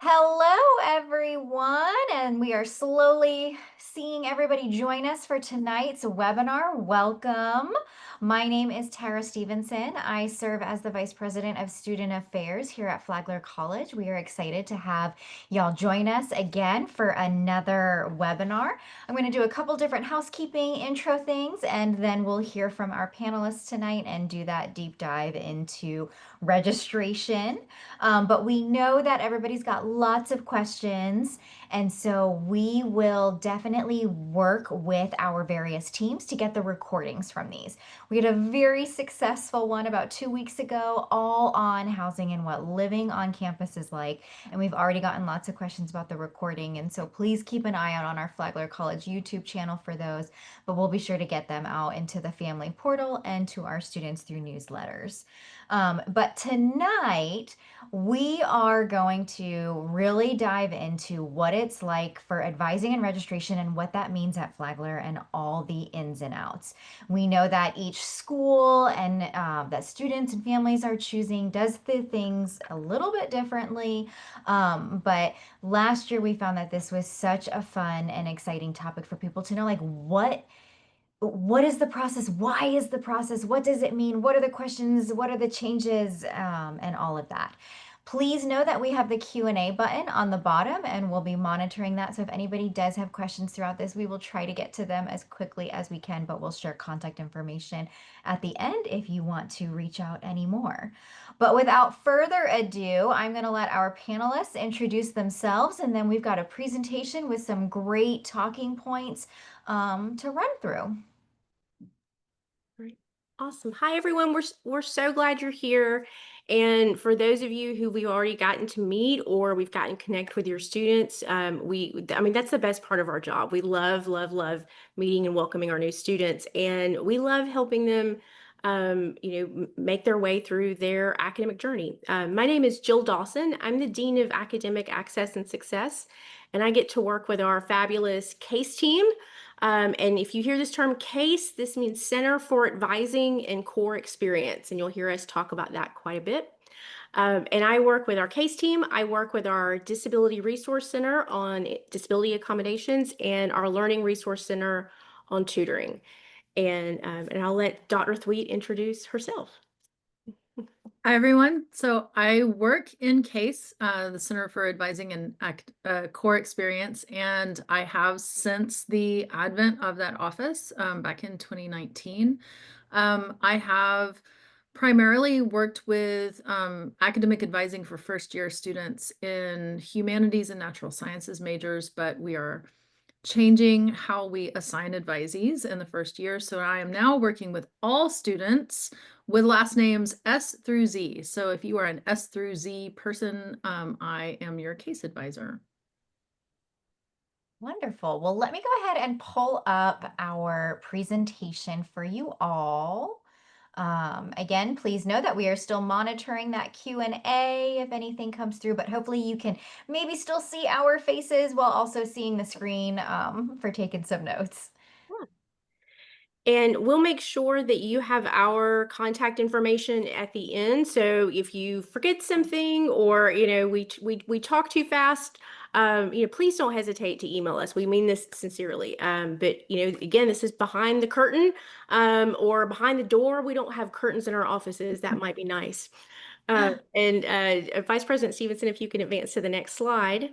Hello, everyone, and we are slowly seeing everybody join us for tonight's webinar. Welcome. My name is Tara Stevenson. I serve as the Vice President of Student Affairs here at Flagler College. We are excited to have y'all join us again for another webinar. I'm going to do a couple different housekeeping intro things, and then we'll hear from our panelists tonight and do that deep dive into registration. But we know that everybody's got lots of questions, and so we will definitely work with our various teams to get the recordings from these. We had a very successful one about 2 weeks ago, all on housing and what living on campus is like. And we've already gotten lots of questions about the recording. And so please keep an eye out on our Flagler College YouTube channel for those, but we'll be sure to get them out into the family portal and to our students through newsletters. But tonight, we are going to really dive into what it's like for advising and registration and what that means at Flagler and all the ins and outs. We know that each school and that students and families are choosing does the things a little bit differently. But last year we found that this was such a fun and exciting topic for people to know, like what is the process? Why is the process? What does it mean? What are the questions? What are the changes? And all of that. Please know that we have the Q&A button on the bottom and we'll be monitoring that. So if anybody does have questions throughout this, we will try to get to them as quickly as we can, but we'll share contact information at the end if you want to reach out anymore. But without further ado, I'm going to let our panelists introduce themselves, and then we've got a presentation with some great talking points to run through. Great. Awesome. Hi, everyone. We're so glad you're here. And for those of you who we've already gotten to meet or we've gotten to connect with your students, I mean, that's the best part of our job. We love, love, love meeting and welcoming our new students. And we love helping them, make their way through their academic journey. My name is Jill Dawson. I'm the Dean of Academic Access and Success, and I get to work with our fabulous CASE team. And if you hear this term CASE, this means Center for Advising and Core Experience, and you'll hear us talk about that quite a bit. And I work with our CASE team. I work with our Disability Resource Center on disability accommodations and our Learning Resource Center on tutoring. And I'll let Dr. Thweet introduce herself. Hi, everyone. So I work in CASE, the Center for Advising and Core Experience, and I have since the advent of that office back in 2019. I have primarily worked with academic advising for first-year students in humanities and natural sciences majors, but we are changing how we assign advisees in the first year. So I am now working with all students with last names S through Z. So if you are an S through Z person, I am your case advisor. Wonderful. Well, let me go ahead and pull up our presentation for you all. Again, please know that we are still monitoring that Q&A if anything comes through, but hopefully you can maybe still see our faces while also seeing the screen for taking some notes. And we'll make sure that you have our contact information at the end. So if you forget something or, we talk too fast, please don't hesitate to email us. We mean this sincerely. But, again, this is behind the curtain or behind the door. We don't have curtains in our offices. That might be nice. Vice President Stevenson, if you can advance to the next slide.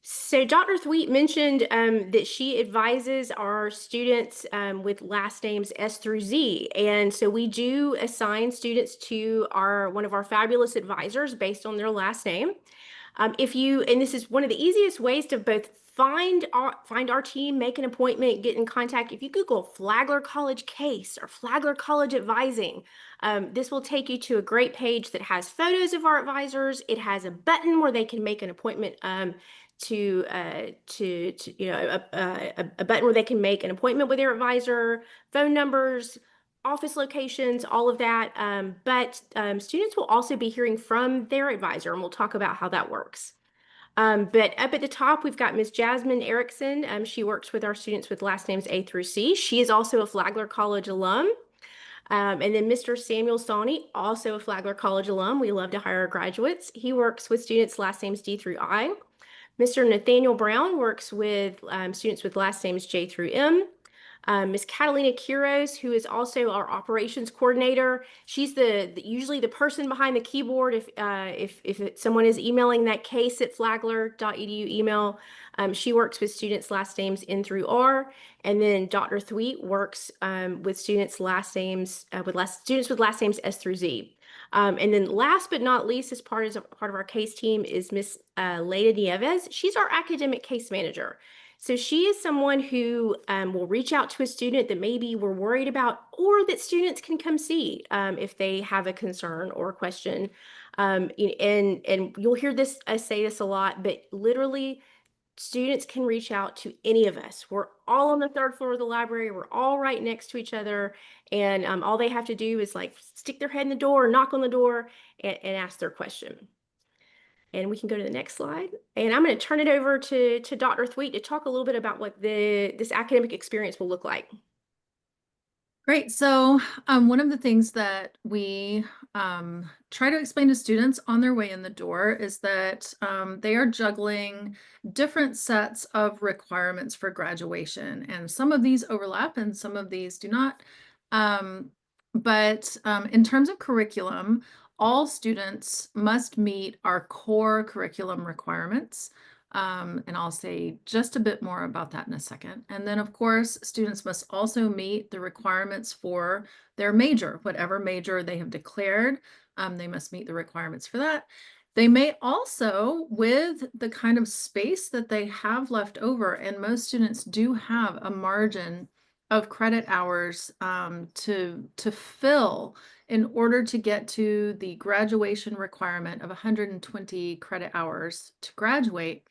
So Dr. Thweet mentioned that she advises our students with last names S through Z. And so we do assign students to one of our fabulous advisors based on their last name. And this is one of the easiest ways to both find our team, make an appointment, get in contact. If you Google Flagler College Case or Flagler College Advising, this will take you to a great page that has photos of our advisors. It has a button where they can make an appointment a button where they can make an appointment with their advisor, phone numbers, office locations, all of that. But students will also be hearing from their advisor, and we'll talk about how that works. But up at the top, we've got Ms. Jasmine Erickson. She works with our students with last names A through C. She is also a Flagler College alum. And then Mr. Samuel Sawney, also a Flagler College alum. We love to hire our graduates. He works with students last names D through I. Mr. Nathaniel Brown works with students with last names J through M. Ms. Catalina Quiros, who is also our operations coordinator. She's usually the person behind the keyboard if someone is emailing that case@flagler.edu email. She works with students' last names N through R, and then Dr. Thweet works with students' last names students with last names S through Z. And then last but not least, as part of our case team is Miss Leda Nieves. She's our academic case manager. So she is someone who will reach out to a student that maybe we're worried about, or that students can come see if they have a concern or a question. And you'll hear us say this a lot, but literally students can reach out to any of us. We're all on the third floor of the library. We're all right next to each other. And all they have to do is like stick their head in the door, knock on the door, and ask their question. And we can go to the next slide. And I'm going to turn it over to Dr. Thweet to talk a little bit about what this academic experience will look like. Great. So one of the things that we try to explain to students on their way in the door is that they are juggling different sets of requirements for graduation. And some of these overlap and some of these do not. But in terms of curriculum, all students must meet our core curriculum requirements. And I'll say just a bit more about that in a second. And then, of course, students must also meet the requirements for their major, whatever major they have declared. They must meet the requirements for that. They may also, with the kind of space that they have left over, and most students do have a margin of credit hours to fill in order to get to the graduation requirement of 120 credit hours to graduate.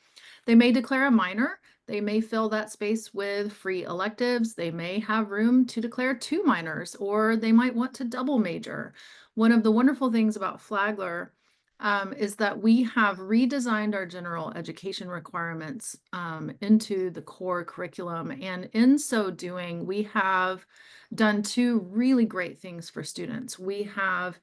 They may declare a minor. They may fill that space with free electives. They may have room to declare 2 minors, or they might want to double major. One of the wonderful things about Flagler is that we have redesigned our general education requirements into the core curriculum. And in so doing, we have done 2 really great things for students. We have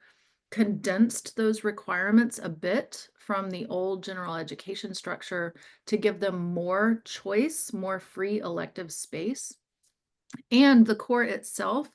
condensed those requirements a bit from the old general education structure to give them more choice, more free elective space. And the core itself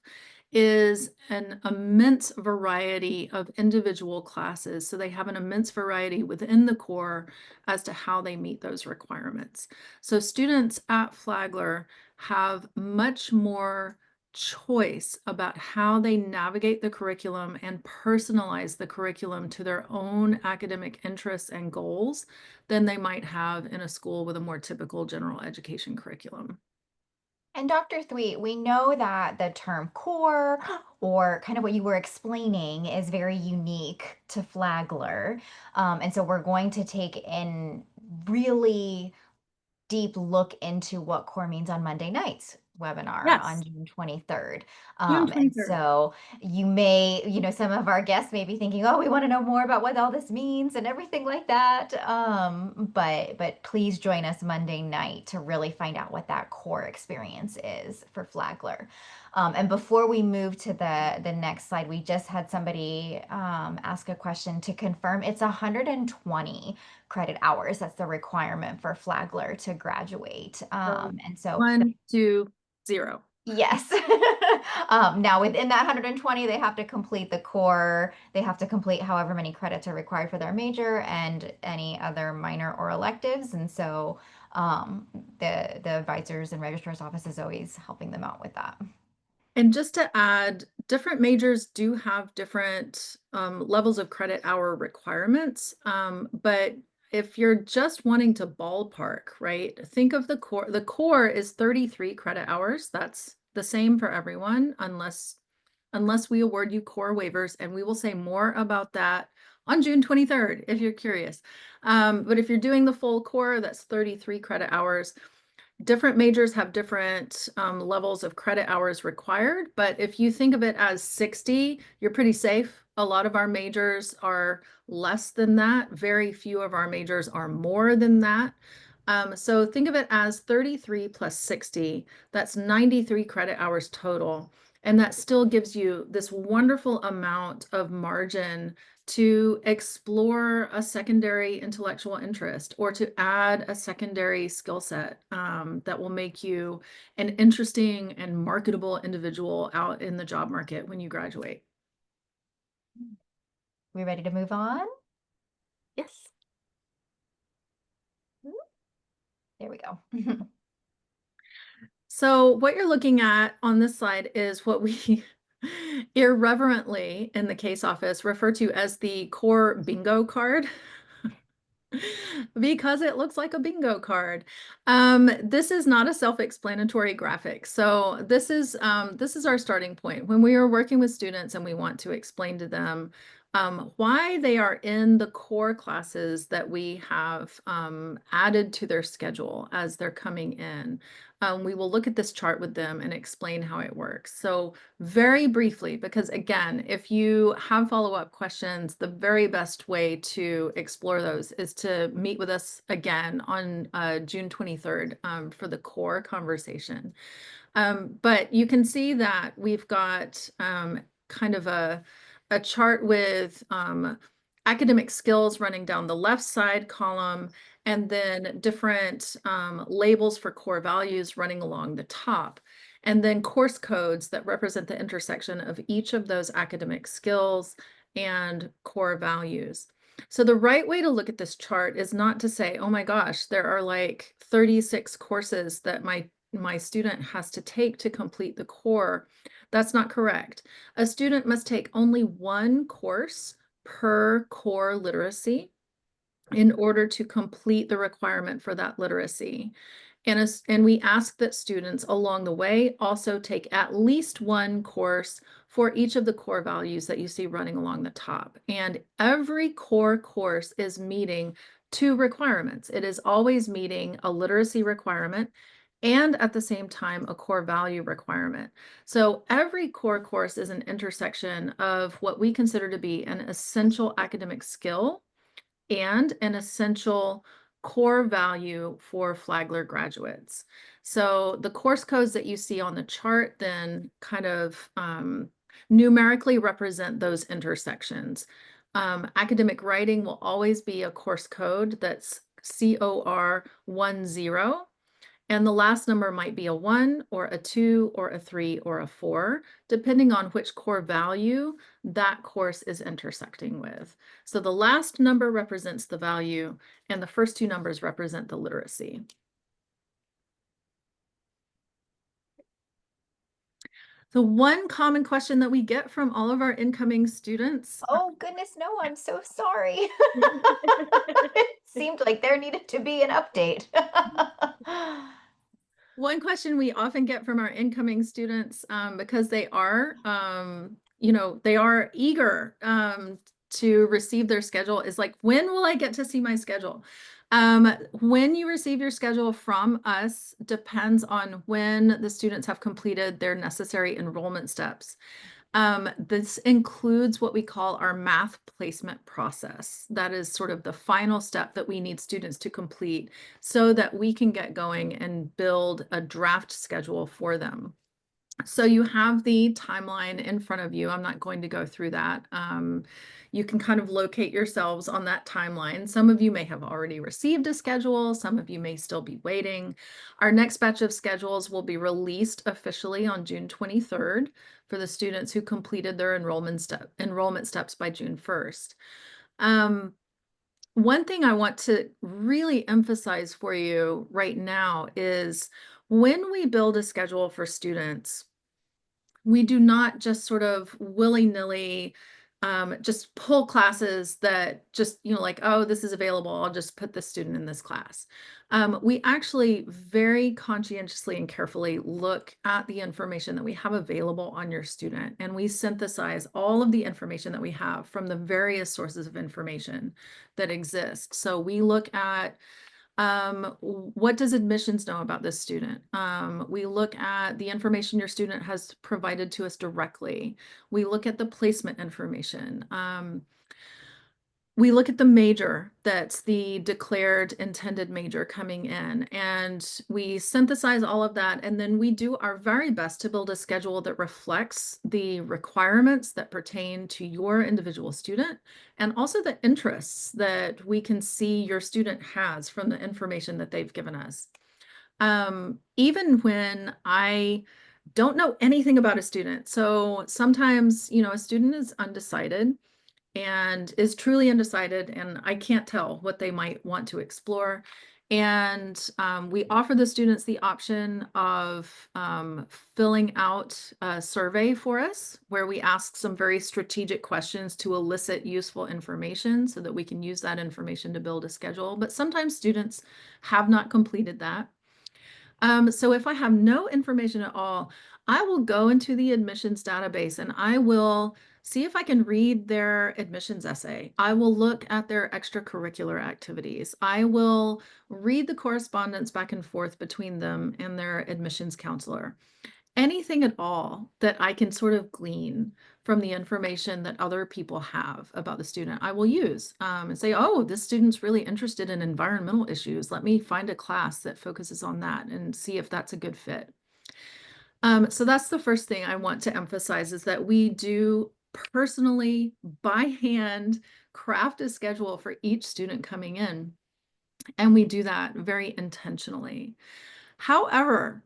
is an immense variety of individual classes. So they have an immense variety within the core as to how they meet those requirements. So students at Flagler have much more choice about how they navigate the curriculum and personalize the curriculum to their own academic interests and goals than they might have in a school with a more typical general education curriculum. And Dr. Thweet, we know that the term core, or kind of what you were explaining, is very unique to Flagler. And so we're going to take in really deep look into what core means on Monday nights webinar on Yes. June 23rd. June And 23rd. so you may, some of our guests may be thinking, oh, we want to know more about what all this means and everything like that. But please join us Monday night to really find out what that core experience is for Flagler. And before we move to the next slide, we just had somebody ask a question to confirm. It's 120 credit hours. That's the requirement for Flagler to graduate. And so 1, 2, 0. yes. Now within that 120, they have to complete the core. They have to complete however many credits are required for their major and any other minor or electives. And so the advisors and registrar's office is always helping them out with that. And just to add, different majors do have different levels of credit hour requirements. But if you're just wanting to ballpark, right, think of the core. The core is 33 credit hours. That's the same for everyone, unless we award you core waivers. And we will say more about that on June 23rd, if you're curious. But if you're doing the full core, that's 33 credit hours. Different majors have different levels of credit hours required, but if you think of it as 60, you're pretty safe. A lot of our majors are less than that. Very few of our majors are more than that. So think of it as 33 plus 60. That's 93 credit hours total. And that still gives you this wonderful amount of margin to explore a secondary intellectual interest or to add a secondary skill set that will make you an interesting and marketable individual out in the job market when you graduate. We ready to move on? Yes. There we go. So what you're looking at on this slide is what we irreverently in the case office refer to as the core bingo card. Because it looks like a bingo card. This is not a self-explanatory graphic. So this is our starting point. When we are working with students and we want to explain to them why they are in the core classes that we have added to their schedule as they're coming in. We will look at this chart with them and explain how it works. So very briefly, because again, if you have follow-up questions, the very best way to explore those is to meet with us again on June 23rd for the core conversation. But you can see that we've got kind of a chart with academic skills running down the left side column, and then different labels for core values running along the top, and then course codes that represent the intersection of each of those academic skills and core values. So the right way to look at this chart is not to say, oh my gosh, there are like 36 courses that my student has to take to complete the core. That's not correct. A student must take only one course per core literacy in order to complete the requirement for that literacy. And we ask that students along the way also take at least one course for each of the core values that you see running along the top. And every core course is meeting two requirements. It is always meeting a literacy requirement and at the same time a core value requirement. So every core course is an intersection of what we consider to be an essential academic skill and an essential core value for Flagler graduates. So the course codes that you see on the chart then kind of numerically represent those intersections. Academic writing will always be a course code that's COR 10. And the last number might be a 1 or a 2 or a 3 or a 4, depending on which core value that course is intersecting with. So the last number represents the value, and the first two numbers represent the literacy. So one common question that we get from all of our incoming students. Oh, goodness, no, I'm so sorry. It seemed like there needed to be an update. One question we often get from our incoming students, because they are, they are eager to receive their schedule, is like, when will I get to see my schedule? When you receive your schedule from us depends on when the students have completed their necessary enrollment steps. This includes what we call our math placement process. That is sort of the final step that we need students to complete so that we can get going and build a draft schedule for them. So you have the timeline in front of you. I'm not going to go through that. You can kind of locate yourselves on that timeline. Some of you may have already received a schedule. Some of you may still be waiting. Our next batch of schedules will be released officially on June 23rd for the students who completed their enrollment steps by June 1st. One thing I want to really emphasize for you right now is when we build a schedule for students, we do not just sort of willy-nilly just pull classes that just, like, oh, this is available, I'll just put this student in this class. We actually very conscientiously and carefully look at the information that we have available on your student, and we synthesize all of the information that we have from the various sources of information that exist. So we look at what does admissions know about this student? We look at the information your student has provided to us directly. We look at the placement information. we look at the major that's the declared intended major coming in, and we synthesize all of that, and then we do our very best to build a schedule that reflects the requirements that pertain to your individual student and also the interests that we can see your student has from the information that they've given us. Even when I don't know anything about a student, so sometimes, a student is undecided and is truly undecided, and I can't tell what they might want to explore. And we offer the students the option of filling out a survey for us, where we ask some very strategic questions to elicit useful information so that we can use that information to build a schedule. But sometimes students have not completed that. So if I have no information at all, I will go into the admissions database and I will see if I can read their admissions essay. I will look at their extracurricular activities. I will read the correspondence back and forth between them and their admissions counselor. Anything at all that I can sort of glean from the information that other people have about the student, I will use and say, oh, this student's really interested in environmental issues. Let me find a class that focuses on that and see if that's a good fit. So that's the first thing I want to emphasize, is that we do personally, by hand, craft a schedule for each student coming in. And we do that very intentionally. However,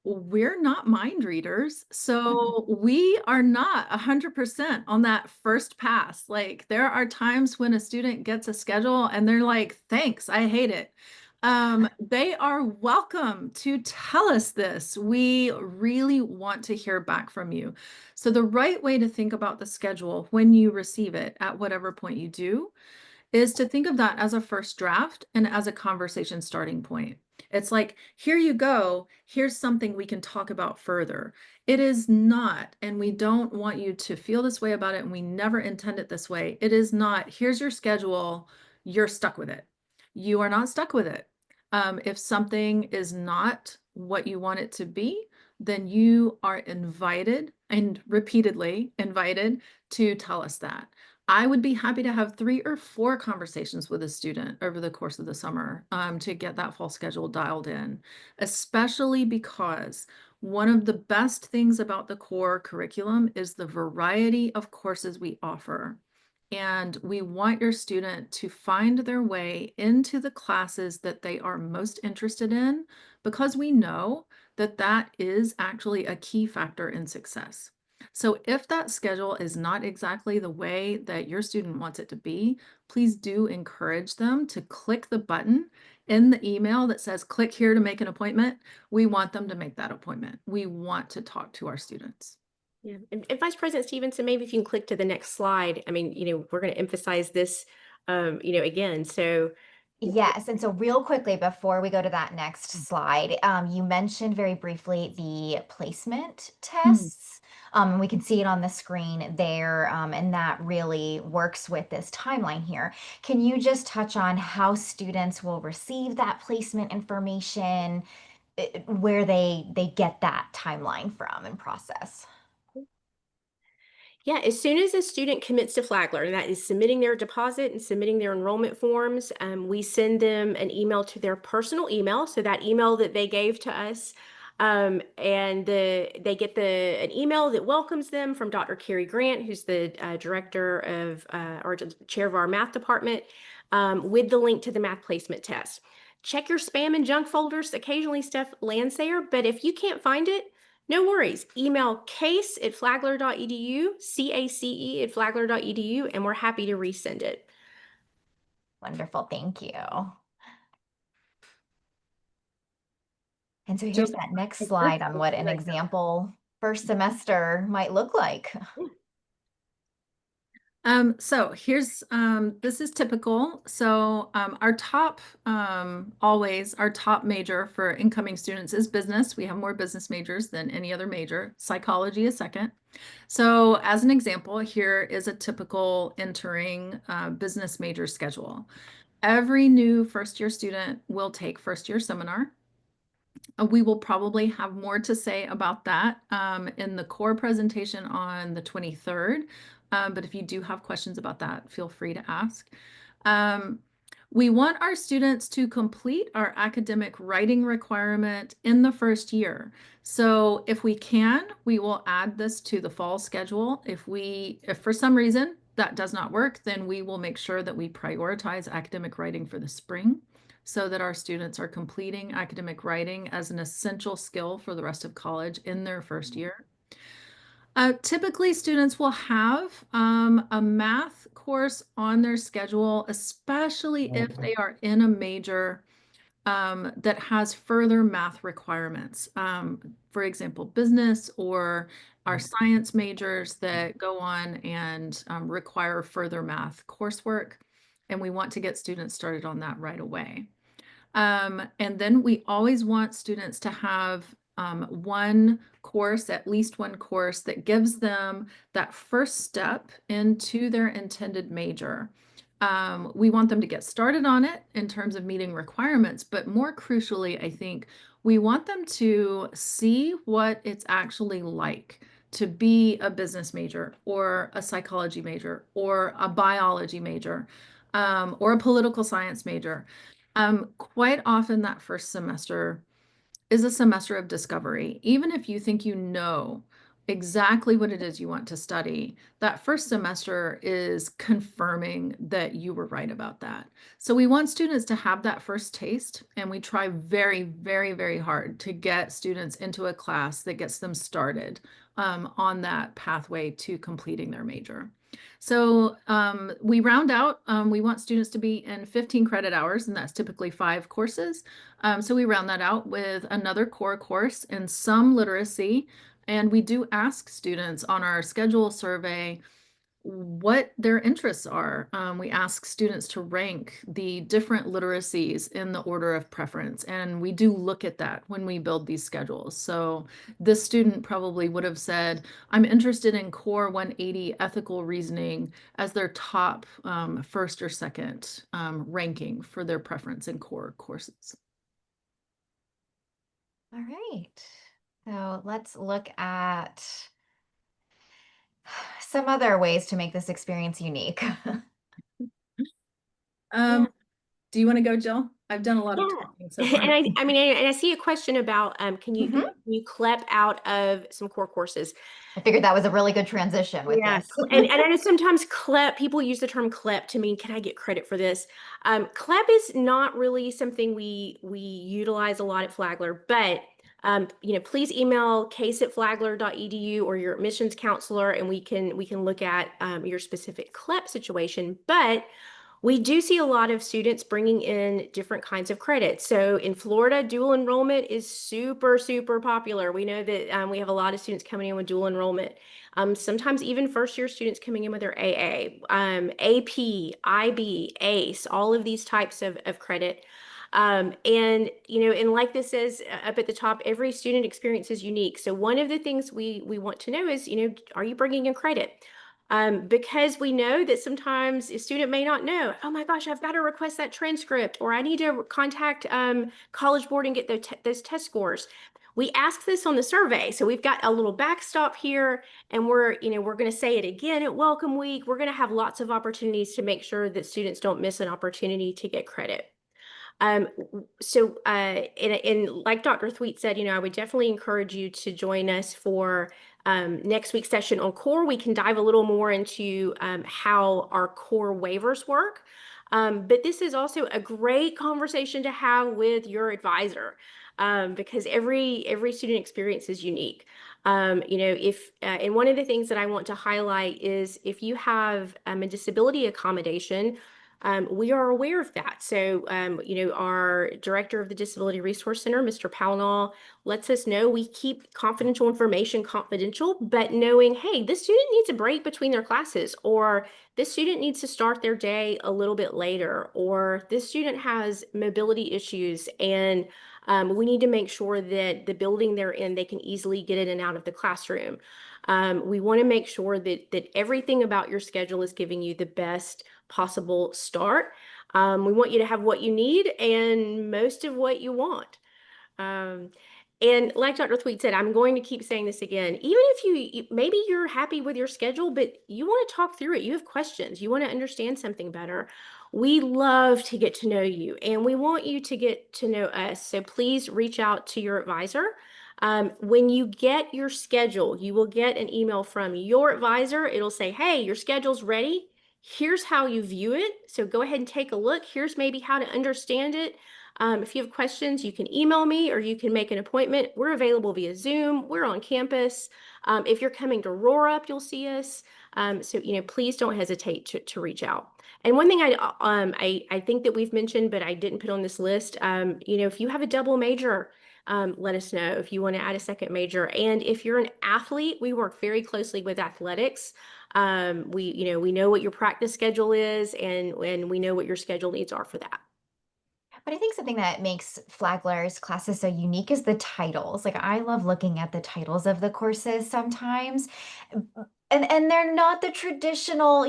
we're not mind readers, so we are not 100% on that first pass. Like, there are times when a student gets a schedule and they're like, thanks, I hate it. They are welcome to tell us this. We really want to hear back from you. So the right way to think about the schedule when you receive it, at whatever point you do, is to think of that as a first draft and as a conversation starting point. It's like, here you go, here's something we can talk about further. It is not, and we don't want you to feel this way about it, and we never intend it this way. It is not, here's your schedule, you're stuck with it. You are not stuck with it. If something is not what you want it to be, then you are invited, and repeatedly invited, to tell us that. I would be happy to have 3 or 4 conversations with a student over the course of the summer to get that fall schedule dialed in, especially because one of the best things about the core curriculum is the variety of courses we offer. And we want your student to find their way into the classes that they are most interested in, because we know that that is actually a key factor in success. So if that schedule is not exactly the way that your student wants it to be, please do encourage them to click the button in the email that says, click here to make an appointment. We want them to make that appointment. We want to talk to our students. Yeah. And Vice President Stevenson, maybe if you can click to the next slide. I mean, we're going to emphasize this, again. So Yes, and so real quickly before we go to that next slide, you mentioned very briefly the placement tests. And we can see it on the screen there, and that really works with this timeline here. Can you just touch on how students will receive that placement information, where they get that timeline from and process? yeah, as soon as a student commits to Flagler, that is submitting their deposit and submitting their enrollment forms, we send them an email to their personal email. So that email that they gave to us, and they get an email that welcomes them from Dr. Carrie Grant, who's the director of or chair of our math department, with the link to the math placement test. Check your spam and junk folders. Occasionally stuff lands there, but if you can't find it, no worries. Email case@flagler.edu, CACE@flagler.edu, and we're happy to resend it. Wonderful, thank you. And so So here's that next slide on what an example first semester might look like. So here's, this is typical. So our top, always our top major for incoming students is business. We have more business majors than any other major. Psychology is second. So as an example, here is a typical entering business major schedule. Every new first year student will take first year seminar. We will probably have more to say about that in the core presentation on the 23rd. but if you do have questions about that, feel free to ask. We want our students to complete our academic writing requirement in the first year. So if we can, we will add this to the fall schedule. If for some reason that does not work, then we will make sure that we prioritize academic writing for the spring so that our students are completing academic writing as an essential skill for the rest of college in their first year. Typically, students will have a math course on their schedule, especially if they are in a major that has further math requirements. For example, business or our science majors that go on and require further math coursework. And we want to get students started on that right away. And then we always want students to have one course, at least one course that gives them that first step into their intended major. We want them to get started on it in terms of meeting requirements, but more crucially, I think we want them to see what it's actually like to be a business major or a psychology major or a biology major or a political science major. Quite often that first semester is a semester of discovery. Even if you think you know exactly what it is you want to study, that first semester is confirming that you were right about that. So we want students to have that first taste, and we try very, very, very hard to get students into a class that gets them started on that pathway to completing their major. So we round out, we want students to be in 15 credit hours, and that's typically 5 courses. So we round that out with another core course and some literacy. And we do ask students on our schedule survey what their interests are. We ask students to rank the different literacies in the order of preference, and we do look at that when we build these schedules. So this student probably would have said, I'm interested in Core 180 ethical reasoning as their top first or second ranking for their preference in core courses. All right. So let's look at some other ways to make this experience unique. Do you want to go, Jill? I've done a lot of Yeah. talking so far. And I mean, and I see a question about, can you, Mhm. can you CLEP out of some core courses? I figured that was a really good transition with Yeah, this. and I know sometimes CLEP, people use the term CLEP to mean, can I get credit for this? CLEP is not really something we utilize a lot at Flagler, but please email case@flagler.edu or your admissions counselor, and we can look at your specific CLEP situation. But we do see a lot of students bringing in different kinds of credits. So in Florida, dual enrollment is super, super popular. We know that we have a lot of students coming in with dual enrollment. Sometimes even first year students coming in with their AA, AP, IB, ACE, all of these types of credit. And like this says up at the top, every student experience is unique. So one of the things we want to know is, are you bringing in credit? Because we know that sometimes a student may not know, oh my gosh, I've got to request that transcript, or I need to contact College Board and get those test scores. We ask this on the survey. So we've got a little backstop here, and we're going to say it again at Welcome Week. We're going to have lots of opportunities to make sure that students don't miss an opportunity to get credit. And like Dr. Thweet said, I would definitely encourage you to join us for next week's session on core. We can dive a little more into how our core waivers work. But this is also a great conversation to have with your advisor, because every student experience is unique. And one of the things that I want to highlight is if you have a disability accommodation, we are aware of that. So, our director of the Disability Resource Center, Mr. Pownall, lets us know we keep confidential information confidential, but knowing, hey, this student needs a break between their classes, or this student needs to start their day a little bit later, or this student has mobility issues, and we need to make sure that the building they're in, they can easily get in and out of the classroom. We want to make sure that everything about your schedule is giving you the best possible start. We want you to have what you need and most of what you want. And like Dr. Thweet said, I'm going to keep saying this again. Even if maybe you're happy with your schedule, but you want to talk through it, you have questions, you want to understand something better. We love to get to know you and we want you to get to know us. So please reach out to your advisor. When you get your schedule, you will get an email from your advisor. It'll say, hey, your schedule's ready. Here's how you view it. So go ahead and take a look. Here's maybe how to understand it. If you have questions, you can email me or you can make an appointment. We're available via Zoom. We're on campus. If you're coming to Roar Up, you'll see us. So, please don't hesitate to reach out. And one thing I think that we've mentioned, but I didn't put on this list, if you have a double major, let us know if you want to add a second major. And if you're an athlete, we work very closely with athletics. We know what your practice schedule is and we know what your schedule needs are for that. But I think something that makes Flagler's classes so unique is the titles. Like I love looking at the titles of the courses sometimes. And they're not the traditional,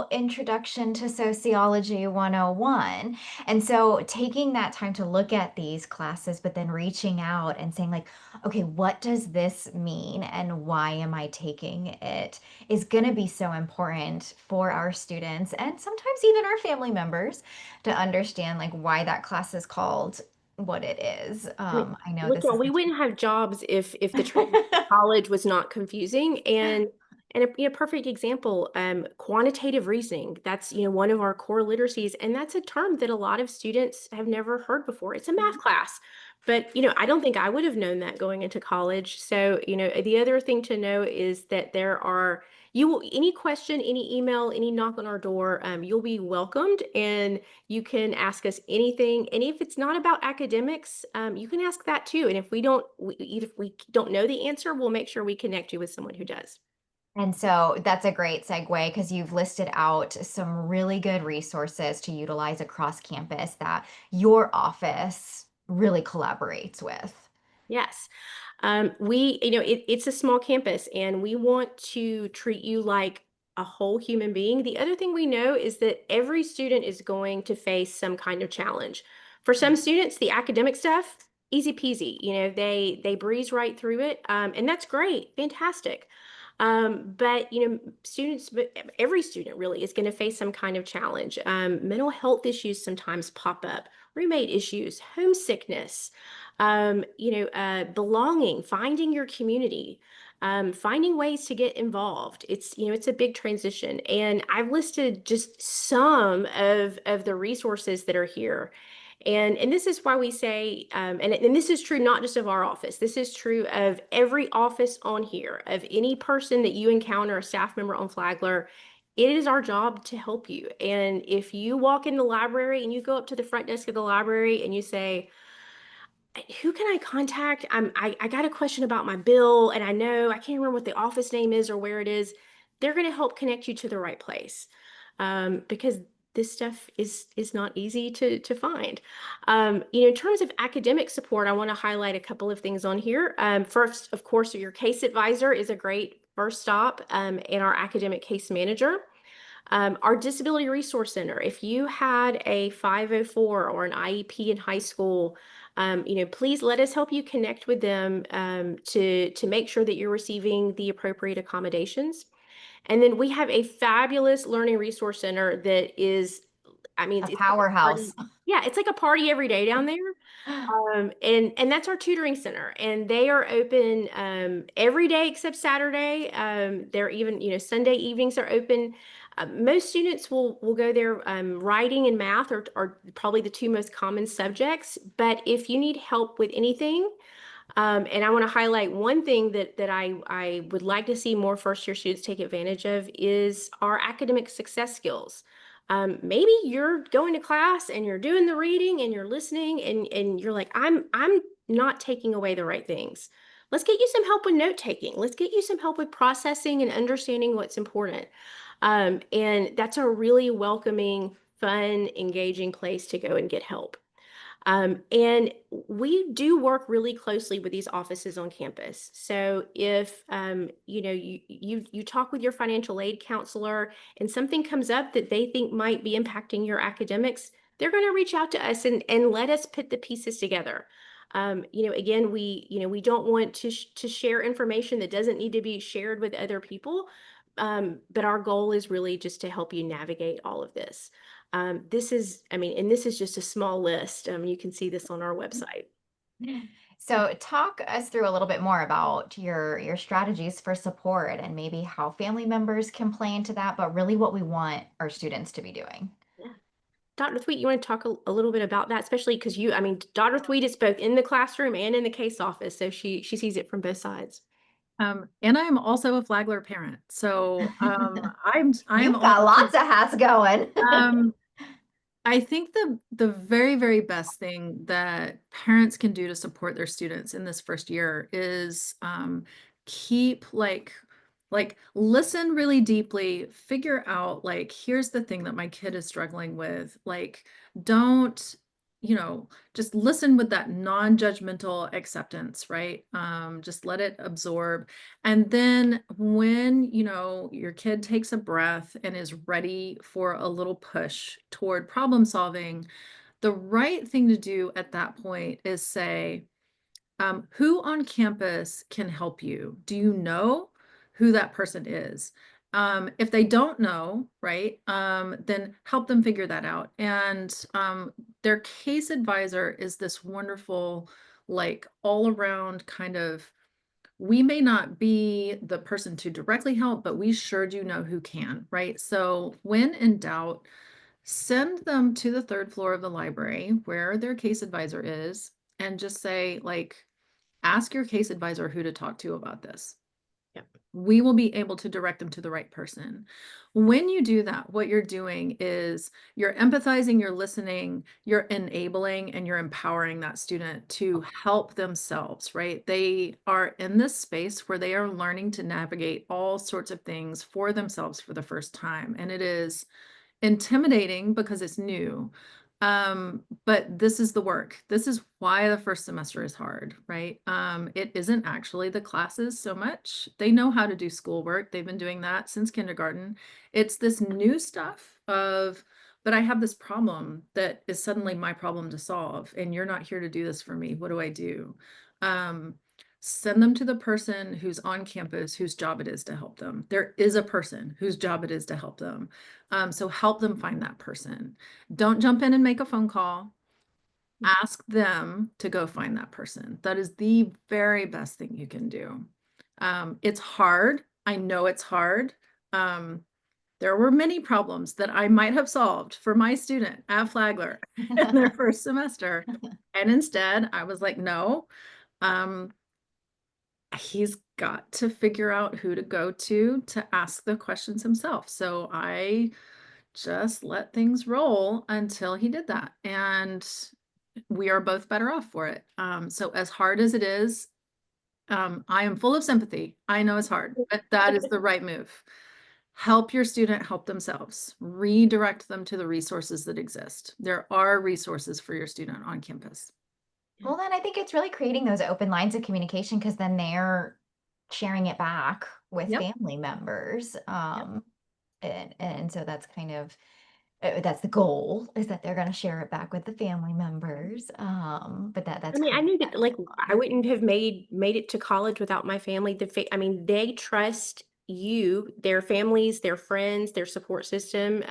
introduction to sociology 101. And so taking that time to look at these classes, but then reaching out and saying like, okay, what does this mean and why am I taking it is going to be so important for our students and sometimes even our family members to understand like why that class is called what it is. I know Look, this is we wouldn't have jobs if the trade college was not confusing. And a perfect example, quantitative reasoning. That's one of our core literacies, and that's a term that a lot of students have never heard before. It's a math class, but I don't think I would have known that going into college. So the other thing to know is that there are any question, any email, any knock on our door, you'll be welcomed, and you can ask us anything. And if it's not about academics, you can ask that too. And if we don't know the answer, we'll make sure we connect you with someone who does. And so that's a great segue because you've listed out some really good resources to utilize across campus that your office really collaborates with. Yes. It's a small campus and we want to treat you like a whole human being. The other thing we know is that every student is going to face some kind of challenge. For some students, the academic stuff, easy peasy, they breeze right through it. And that's great, fantastic. But every student really is going to face some kind of challenge. Mental health issues sometimes pop up, roommate issues, homesickness, belonging, finding your community, finding ways to get involved. It's a big transition. And I've listed just some of the resources that are here. And this is why we say, and this is true not just of our office, this is true of every office on here, of any person that you encounter, a staff member on Flagler. It is our job to help you. And if you walk in the library and you go up to the front desk of the library and you say, who can I contact? I got a question about my bill and I know I can't remember what the office name is or where it is. They're going to help connect you to the right place, because this stuff is not easy to find. In terms of academic support, I want to highlight a couple of things on here. First, of course, your case advisor is a great first stop, and our academic case manager. Our Disability Resource Center, if you had a 504 or an IEP in high school, please let us help you connect with them to make sure that you're receiving the appropriate accommodations. And then we have a fabulous Learning Resource Center that is, A it's like powerhouse. yeah, it's like a party every day down there. And that's our tutoring center, and they are open every day except Saturday. They're even, Sunday evenings are open. Most students will go there. Writing and math are probably the two most common subjects. But if you need help with anything, and I want to highlight one thing that I would like to see more first year students take advantage of is our academic success skills. Maybe you're going to class and you're doing the reading and you're listening and you're like, I'm not taking away the right things. Let's get you some help with note taking. Let's get you some help with processing and understanding what's important. And that's a really welcoming, fun, engaging place to go and get help. And we do work really closely with these offices on campus. So if you talk with your financial aid counselor and something comes up that they think might be impacting your academics, they're going to reach out to us and let us put the pieces together. Again, we don't want to share information that doesn't need to be shared with other people. But our goal is really just to help you navigate all of this. This is, and this is just a small list. You can see this on our website. So talk us through a little bit more about your strategies for support and maybe how family members can play into that, but really what we want our students to be doing. Yeah. Dr. Thweet, you want to talk a little bit about that, especially because Dr. Thweet is both in the classroom and in the case office, so she sees it from both sides. And I'm also a Flagler parent, so I'm You've got lots of hats going. I think the very, very best thing that parents can do to support their students in this first year is keep listen really deeply, figure out like, here's the thing that my kid is struggling with. Like, don't, just listen with that non-judgmental acceptance, right? Just let it absorb. And then when, your kid takes a breath and is ready for a little push toward problem solving, the right thing to do at that point is say, who on campus can help you? Do you know who that person is? If they don't know, right, then help them figure that out. And their case advisor is this wonderful, like all around kind of, we may not be the person to directly help, but we sure do know who can, right? So when in doubt, send them to the third floor of the library where their case advisor is and just say, like, ask your case advisor who to talk to about this. Yep. We will be able to direct them to the right person. When you do that, what you're doing is you're empathizing, you're listening, you're enabling, and you're empowering that student to help themselves, right? They are in this space where they are learning to navigate all sorts of things for themselves for the first time. And it is intimidating because it's new. But this is the work. This is why the first semester is hard, right? It isn't actually the classes so much. They know how to do schoolwork. They've been doing that since kindergarten. It's this new stuff of, but I have this problem that is suddenly my problem to solve, and you're not here to do this for me. What do I do? Send them to the person who's on campus, whose job it is to help them. There is a person whose job it is to help them. So help them find that person. Don't jump in and make a phone call. Ask them to go find that person. That is the very best thing you can do. It's hard. I know it's hard. There were many problems that I might have solved for my student at Flagler in their first semester. And instead, I was like, no, he's got to figure out who to go to ask the questions himself. So I just let things roll until he did that. And we are both better off for it. So as hard as it is, I am full of sympathy. I know it's hard, but that is the right move. Help your student help themselves. Redirect them to the resources that exist. There are resources for your student on campus. Well, then I think it's really creating those open lines of communication because then they're sharing it back with Yep. family members. And so that's kind of that's the goal, is that they're going to share it back with the family members. But that's I knew that, like, I wouldn't have made it to college without my family. They trust you, their families, their friends, their support system.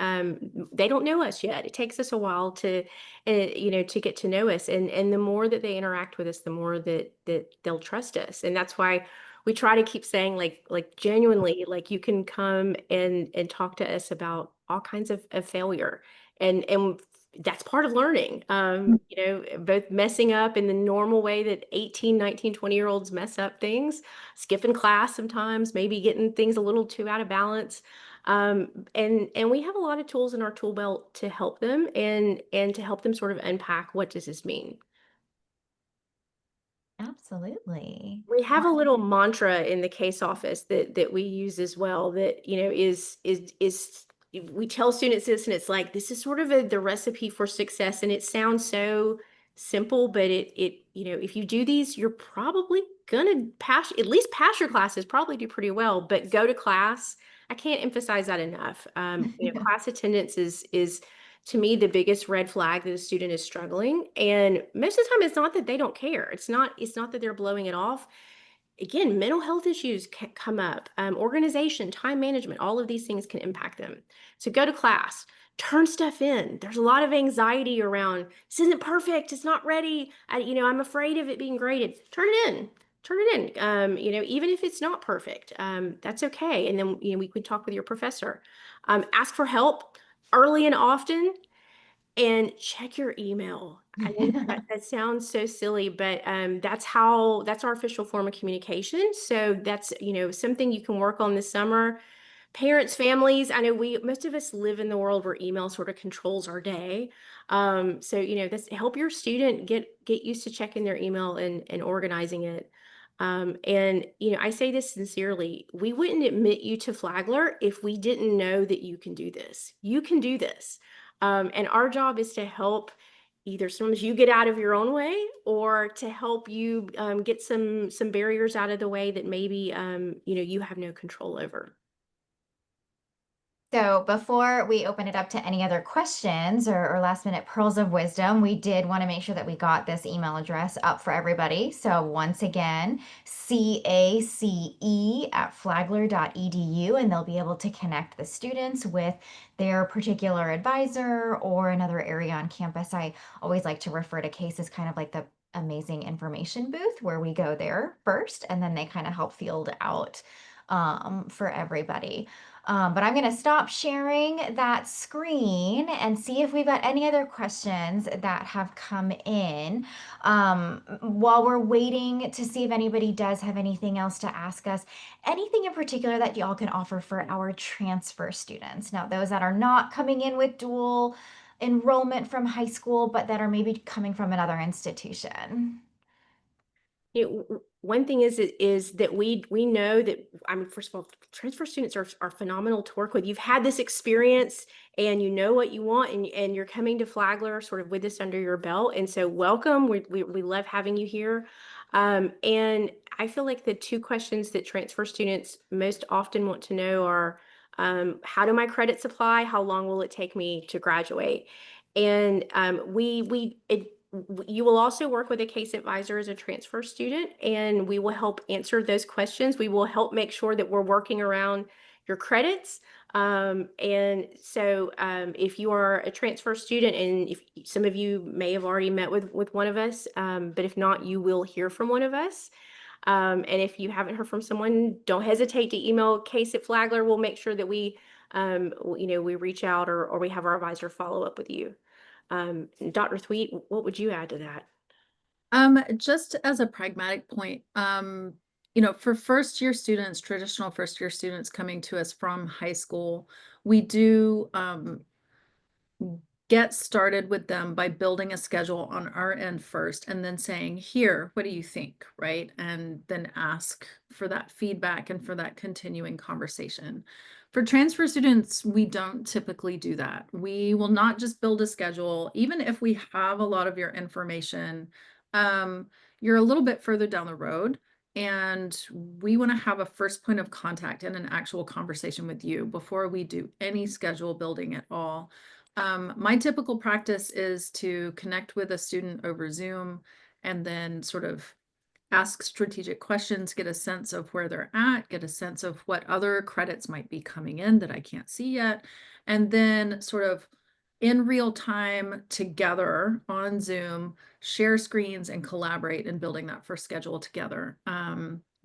They don't know us yet. It takes us a while to, to get to know us. And the more that they interact with us, the more that they'll trust us. And that's why we try to keep saying, like genuinely, like, you can come and talk to us about all kinds of failure. And that's part of learning, both messing up in the normal way that 18, 19, 20-year-olds mess up things, skipping class sometimes, maybe getting things a little too out of balance. And we have a lot of tools in our tool belt to help them and to help them sort of unpack, what does this mean? Absolutely. We have a little mantra in the case office that we use as well, that, is we tell students this, and it's like, this is sort of the recipe for success. And it sounds so simple, but if you do these, you're probably gonna at least pass your classes, probably do pretty well, but go to class. I can't emphasize that enough. Class attendance is to me, the biggest red flag that a student is struggling. And most of the time, it's not that they don't care. It's not that they're blowing it off. Again, mental health issues can come up, organization, time management, all of these things can impact them. So go to class, turn stuff in. There's a lot of anxiety around this isn't perfect, it's not ready. I'm afraid of it being graded. Turn it in. Turn it in. Even if it's not perfect, that's okay. And then we could talk with your professor. Ask for help early and often, and check your email. I know that sounds so silly, but that's our official form of communication. So that's something you can work on this summer. Parents, families. I know most of us live in the world where email sort of controls our day. So that's help your student get used to checking their email and organizing it. And I say this sincerely. We wouldn't admit you to Flagler if we didn't know that you can do this. You can do this. And our job is to help either sometimes you get out of your own way, or to help you get some barriers out of the way that maybe you have no control over. So before we open it up to any other questions or last minute pearls of wisdom, we did want to make sure that we got this email address up for everybody. So once again, cace@flagler.edu, and they'll be able to connect the students with their particular advisor or another area on campus. I always like to refer to CASE as kind of like the amazing information booth where we go there first and then they kind of help field out for everybody. But I'm going to stop sharing that screen and see if we've got any other questions that have come in. While we're waiting to see if anybody does have anything else to ask us, anything in particular that y'all can offer for our transfer students. Now, those that are not coming in with dual enrollment from high school, but that are maybe coming from another institution. One thing is that we know that, I mean, first of all, transfer students are phenomenal to work with. You've had this experience and you know what you want, and you're coming to Flagler sort of with this under your belt. And so welcome. We love having you here. And I feel like the two questions that transfer students most often want to know are, how do my credits apply? How long will it take me to graduate? And you will also work with a case advisor as a transfer student, and we will help answer those questions. We will help make sure that we're working around your credits. And so if you are a transfer student, and if some of you may have already met with one of us, but if not, you will hear from one of us. And if you haven't heard from someone, don't hesitate to email Case at Flagler. We'll make sure that we reach out, or we have our advisor follow up with you. Dr. Thweet, what would you add to that? Just as a pragmatic point, for first year students, traditional first year students coming to us from high school, we do get started with them by building a schedule on our end first and then saying, here, what do you think? Right. And then ask for that feedback and for that continuing conversation. For transfer students, we don't typically do that. We will not just build a schedule, even if we have a lot of your information. You're a little bit further down the road, and we want to have a first point of contact and an actual conversation with you before we do any schedule building at all. My typical practice is to connect with a student over Zoom and then sort of ask strategic questions, get a sense of where they're at, get a sense of what other credits might be coming in that I can't see yet, and then sort of in real time together on Zoom, share screens and collaborate in building that first schedule together.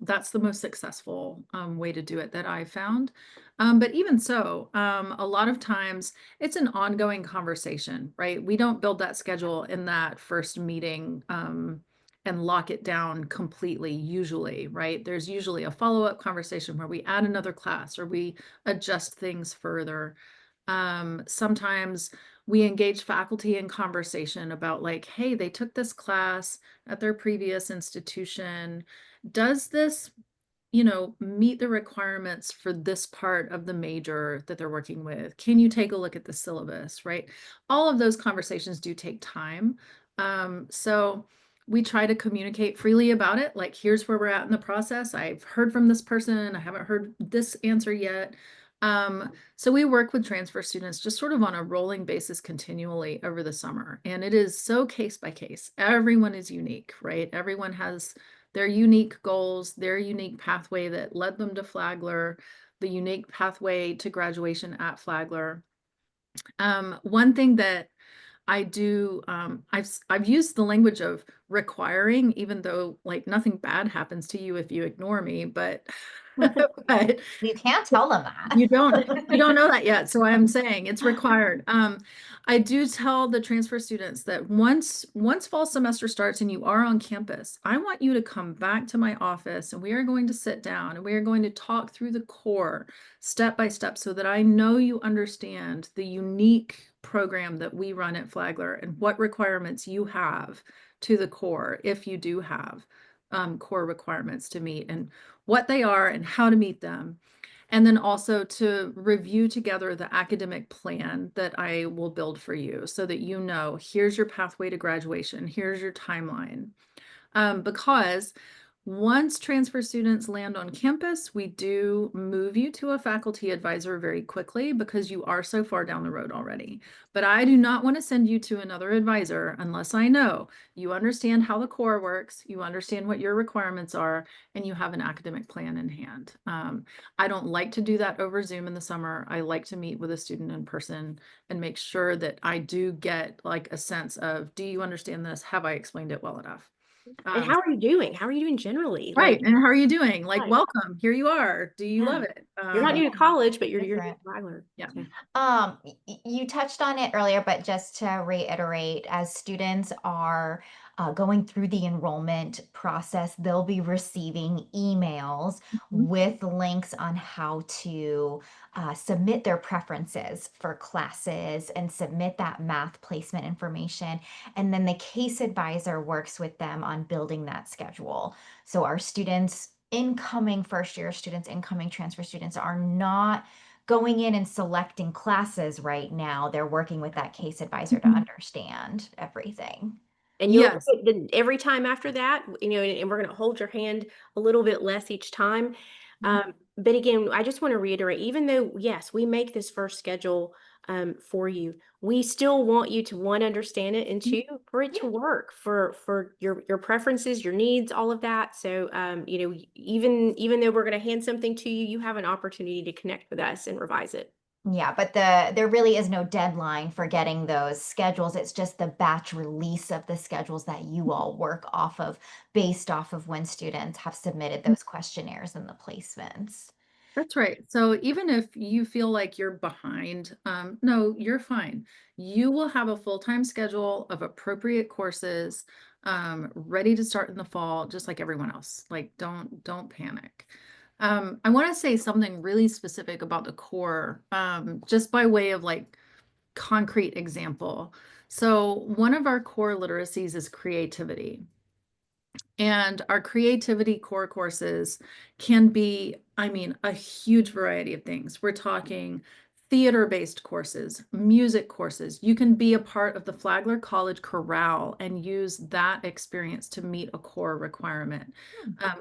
That's the most successful way to do it that I found. But even so, a lot of times it's an ongoing conversation, right? We don't build that schedule in that first meeting and lock it down completely, usually, right? There's usually a follow-up conversation where we add another class or we adjust things further. Sometimes we engage faculty in conversation about like, hey, they took this class at their previous institution. Does this, meet the requirements for this part of the major that they're working with? Can you take a look at the syllabus, right? All of those conversations do take time. So we try to communicate freely about it. Like, here's where we're at in the process. I've heard from this person. I haven't heard this answer yet. So we work with transfer students just sort of on a rolling basis continually over the summer. And it is so case by case. Everyone is unique, right? Everyone has their unique goals, their unique pathway that led them to Flagler, the unique pathway to graduation at Flagler. One thing that I do, I've used the language of requiring, even though like nothing bad happens to you if you ignore me, but but You can't tell them that. you don't know that yet. So I'm saying it's required. I do tell the transfer students that once fall semester starts and you are on campus, I want you to come back to my office and we are going to sit down and we are going to talk through the core step by step so that I know you understand the unique program that we run at Flagler and what requirements you have to the core if you do have core requirements to meet and what they are and how to meet them. And then also to review together the academic plan that I will build for you so that you know, here's your pathway to graduation, here's your timeline. Because once transfer students land on campus, we do move you to a faculty advisor very quickly because you are so far down the road already. But I do not want to send you to another advisor unless I know you understand how the core works, you understand what your requirements are, and you have an academic plan in hand. I don't like to do that over Zoom in the summer. I like to meet with a student in person and make sure that I do get like a sense of, do you understand this? Have I explained it well enough? And how are you doing? How are you doing generally? Right. Like, And how are you doing? Like, right. welcome. Here you are. Do you Yeah. love it? You're not new to college, but you're Different. Flagler. Yeah. You touched on it earlier, but just to reiterate, as students are going through the enrollment process, they'll be receiving emails Mhm. with links on how to submit their preferences for classes and submit that math placement information. And then the case advisor works with them on building that schedule. So our students, incoming first year students, incoming transfer students, are not going in and selecting classes right now. They're working with that case advisor to Mhm. understand everything. And you'll Yes. every time after that, and we're going to hold your hand a little bit less each time. But again, I just want to reiterate, even though, yes, we make this first schedule for you, we still want you to, one, understand it, and two, for it to work for your preferences, your needs, all of that. So, even though we're going to hand something to you, you have an opportunity to connect with us and revise it. Yeah, but there really is no deadline for getting those schedules. It's just the batch release of the schedules that you all work off of based off of when students have submitted those questionnaires and the placements. That's right. So even if you feel like you're behind, no, you're fine. You will have a full-time schedule of appropriate courses, ready to start in the fall, just like everyone else. Like, don't panic. I want to say something really specific about the core, just by way of like concrete example. So one of our core literacies is creativity. And our creativity core courses can be, I mean, a huge variety of things. We're talking theater-based courses, music courses. You can be a part of the Flagler College Chorale and use that experience to meet a core requirement.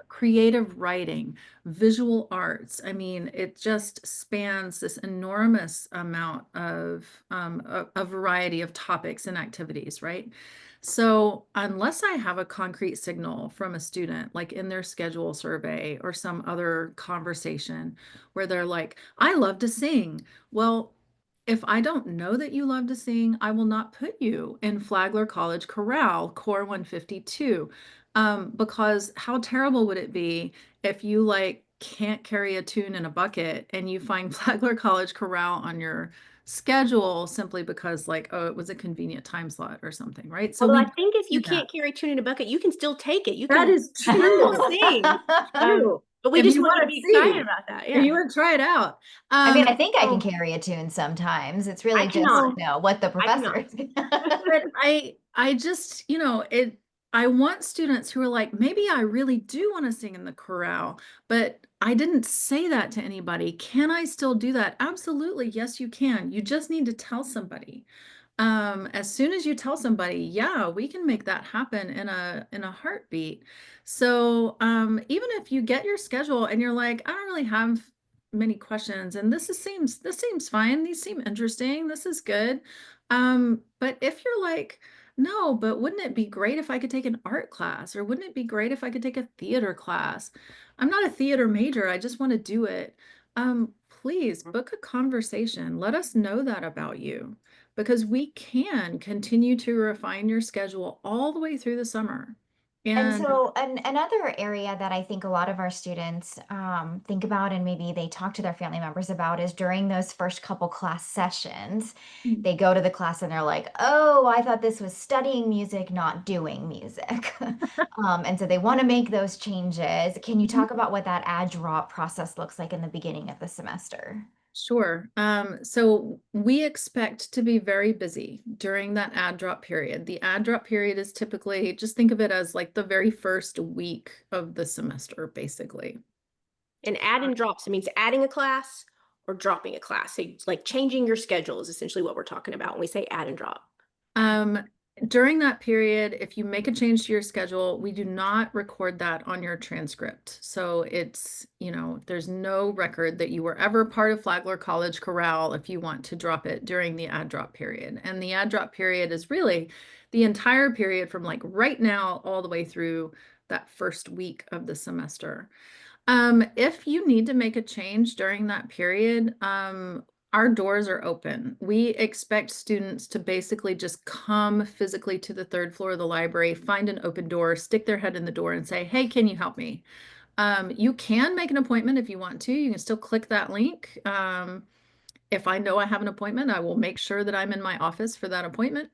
Creative writing, visual arts. I mean, it just spans this enormous amount of a variety of topics and activities, right? So unless I have a concrete signal from a student, like in their schedule survey or some other conversation where they're like, I love to sing. Well, if I don't know that you love to sing, I will not put you in Flagler College Chorale, Core 152. Because how terrible would it be if you like can't carry a tune in a bucket and you find Flagler College Chorale on your schedule simply because like, oh, it was a convenient time slot or something, right? So Although we I think if you do that. can't carry tune in a bucket, you can still take it. You That can is still true. sing. True. But we If just you want you want to to be excited see, about that. if you Yeah. want to try it out. I mean, I think I can So carry a tune sometimes. It's I really just, cannot. what the I professor cannot. is. but I just, I want students who are like, maybe I really do want to sing in the chorale, but I didn't say that to anybody. Can I still do that? Absolutely. Yes, you can. You just need to tell somebody. As soon as you tell somebody, yeah, we can make that happen in a heartbeat. So, even if you get your schedule and you're like, I don't really have many questions, and this seems fine. These seem interesting. This is good. But if you're like, no, but wouldn't it be great if I could take an art class, or wouldn't it be great if I could take a theater class? I'm not a theater major. I just want to do it. Please book a conversation. Let us know that about you, because we can continue to refine your schedule all the way through the summer. And And so another area that I think a lot of our students think about and maybe they talk to their family members about is during those first couple class sessions, they go to the class and they're like, oh, I thought this was studying music, not doing music. And so they want to make those changes. Can you talk about what that add drop process looks like in the beginning of the semester? Sure. So we expect to be very busy during that add drop period. The add drop period is typically, just think of it as like the very first week of the semester, basically. And add and drops, it means adding a class or dropping a class. So it's like changing your schedule is essentially what we're talking about when we say add and drop. Um, During that period, if you make a change to your schedule, we do not record that on your transcript. So it's, there's no record that you were ever part of Flagler College Chorale if you want to drop it during the add drop period. And the add drop period is really the entire period from like right now all the way through that first week of the semester. If you need to make a change during that period, our doors are open. We expect students to basically just come physically to the third floor of the library, find an open door, stick their head in the door and say, hey, can you help me? You can make an appointment if you want to. You can still click that link. If I know I have an appointment, I will make sure that I'm in my office for that appointment.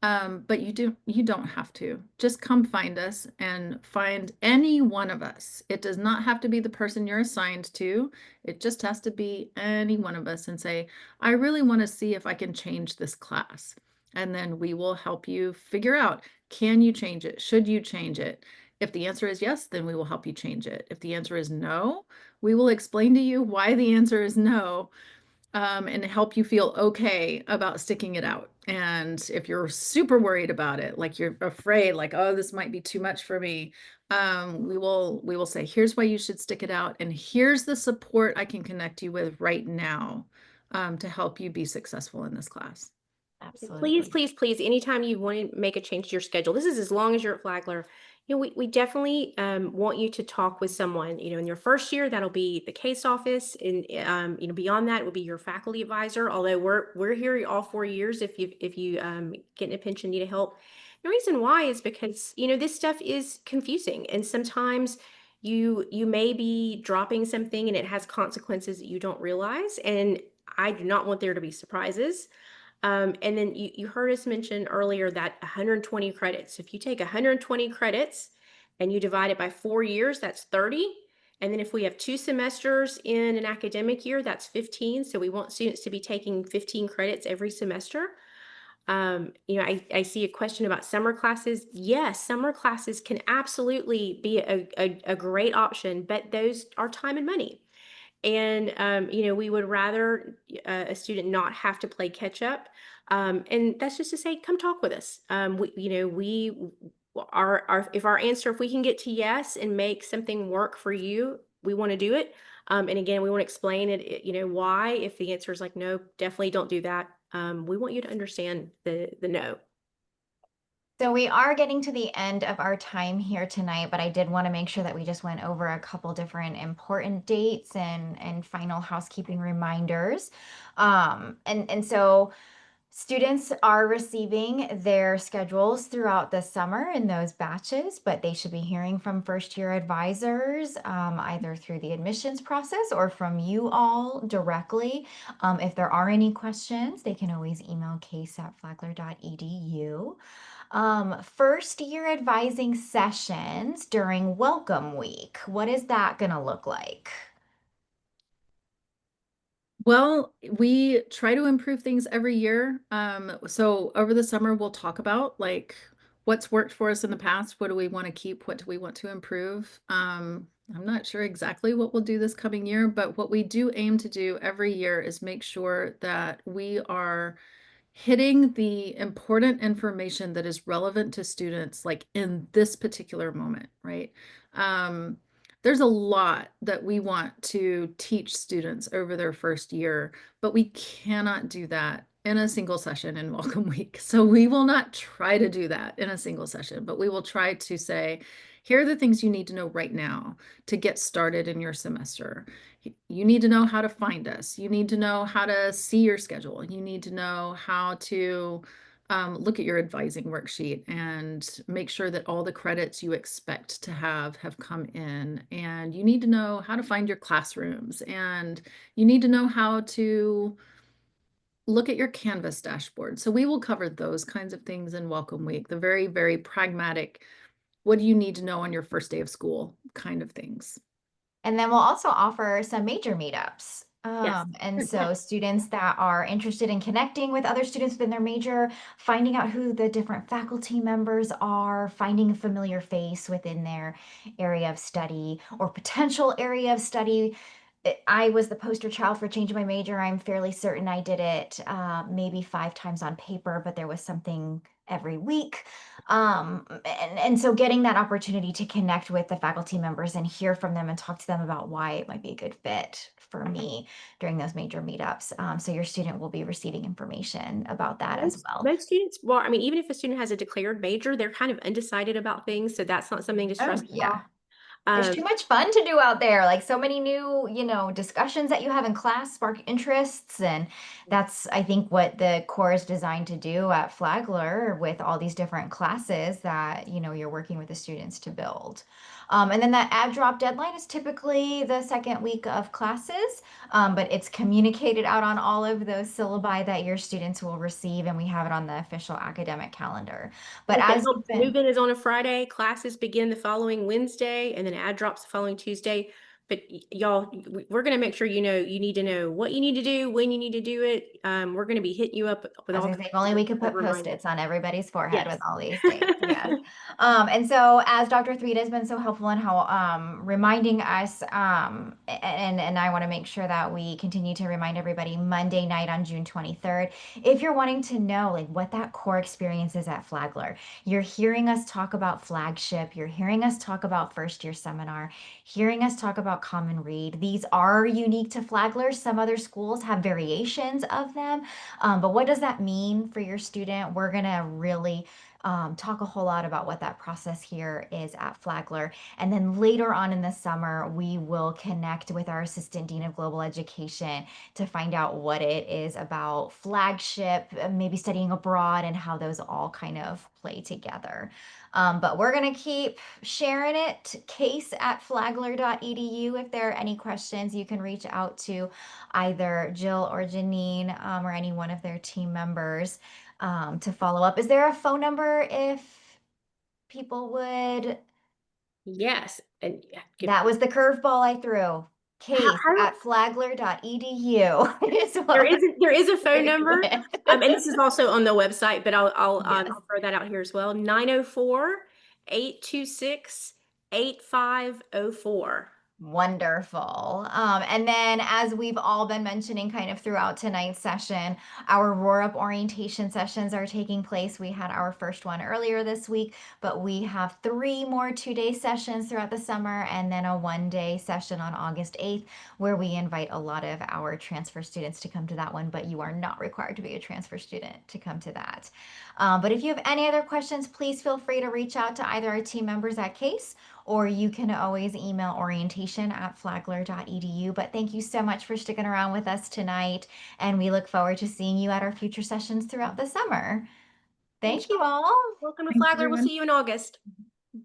But you don't have to. Just come find us and find any one of us. It does not have to be the person you're assigned to. It just has to be any one of us and say, I really want to see if I can change this class. And then we will help you figure out, can you change it? Should you change it? If the answer is yes, then we will help you change it. If the answer is no, we will explain to you why the answer is no, and help you feel okay about sticking it out. And if you're super worried about it, like you're afraid, like, oh, this might be too much for me, we will say, here's why you should stick it out, and here's the support I can connect you with right now, to help you be successful in this class. Please, Absolutely. please, please, anytime you want to make a change to your schedule, this is as long as you're at Flagler, we definitely want you to talk with someone, in your first year, that'll be the case office. And, beyond that, it will be your faculty advisor. Although we're here all 4 years if you get in a pinch and need help. The reason why is because, this stuff is confusing. And sometimes you may be dropping something and it has consequences that you don't realize. And I do not want there to be surprises. And then you heard us mention earlier that 120 credits. If you take 120 credits and you divide it by 4 years, that's 30. And then if we have 2 semesters in an academic year, that's 15. So we want students to be taking 15 credits every semester. I see a question about summer classes. Yes, summer classes can absolutely be a great option, but those are time and money. And, we would rather a student not have to play catch up. And that's just to say, come talk with us. If our answer, if we can get to yes and make something work for you, we want to do it. And again, we want to explain it, why. If the answer is like, no, definitely don't do that. We want you to understand the no. So we are getting to the end of our time here tonight, but I did want to make sure that we just went over a couple different important dates and final housekeeping reminders. And so students are receiving their schedules throughout the summer in those batches, but they should be hearing from first year advisors, either through the admissions process or from you all directly. If there are any questions, they can always email case@flagler.edu. First year advising sessions during welcome week. What is that going to look like? Well, we try to improve things every year. So over the summer, we'll talk about like what's worked for us in the past. What do we want to keep? What do we want to improve? I'm not sure exactly what we'll do this coming year, but what we do aim to do every year is make sure that we are hitting the important information that is relevant to students, like in this particular moment, right? Um, there's a lot that we want to teach students over their first year, but we cannot do that in a single session in Welcome Week. So we will not try to do that in a single session, but we will try to say, here are the things you need to know right now to get started in your semester. You need to know how to find us. You need to know how to see your schedule. You need to know how to look at your advising worksheet and make sure that all the credits you expect to have come in. And you need to know how to find your classrooms, and you need to know how to look at your Canvas dashboard. So we will cover those kinds of things in Welcome Week, the very, very pragmatic, what do you need to know on your first day of school kind of things. And then we'll also offer some major meetups. Yes. And so students that are interested in connecting with other students within their major, finding out who the different faculty members are, finding a familiar face within their area of study or potential area of study. I was the poster child for changing my major. I'm fairly certain I did it maybe 5 times on paper, but there was something every week. And so getting that opportunity to connect with the faculty members and hear from them and talk to them about why it might be a good fit for me during those major meetups. So your student will be receiving information about that as well. Most students, well, I mean, even if a student has a declared major, they're kind of undecided about things, so that's not something to stress Oh, yeah. about. There's Um, too much fun to do out there. Like so many new, discussions that you have in class spark interests. And that's, I think, what the core is designed to do at Flagler with all these different classes that, you're working with the students to build. And then that add drop deadline is typically the second week of classes, but it's communicated out on all of those syllabi that your students will receive, and we have it on the official academic calendar. But if it as you've helps, been move-in is on a Friday, classes begin the following Wednesday, and then add drops the following Tuesday. But y'all, we're going to make sure you need to know what you need to do, when you need to do it. We're going to be hitting you up with I was all gonna say, if only we could put reminders. Post-its on everybody's forehead with Yes. all these dates. Yes. And so as Dr. Threed has been so helpful in how reminding us, and I want to make sure that we continue to remind everybody Monday night on June 23rd. If you're wanting to know like what that core experience is at Flagler, you're hearing us talk about flagship, you're hearing us talk about first year seminar, hearing us talk about Common Read. These are unique to Flagler. Some other schools have variations of them. But what does that mean for your student? We're going to really talk a whole lot about what that process here is at Flagler. And then later on in the summer, we will connect with our Assistant Dean of Global Education to find out what it is about flagship, maybe studying abroad, and how those all kind of play together. But we're going to keep sharing it. case@flagler.edu. If there are any questions, you can reach out to either Jill or Janine or any one of their team members to follow up. Is there a phone number if people would? Yes. And That was the curveball I threw. Case how, at flagler.edu is what there is a phone we're number. doing. And this is also on the website, but I'll Yes. throw that out here as well. 904-826-8504. Wonderful. And then as we've all been mentioning kind of throughout tonight's session, our Roar Up orientation sessions are taking place. We had our first one earlier this week, but we have 3 more 2-day sessions throughout the summer and then a 1-day session on August 8th, where we invite a lot of our transfer students to come to that one, but you are not required to be a transfer student to come to that. But if you have any other questions, please feel free to reach out to either our team members at CASE, or you can always email orientation@flagler.edu. But thank you so much for sticking around with us tonight, and we look forward to seeing you at our future sessions throughout the summer. Thank you all. Welcome to Thanks, Flagler. We'll everyone. see you in August.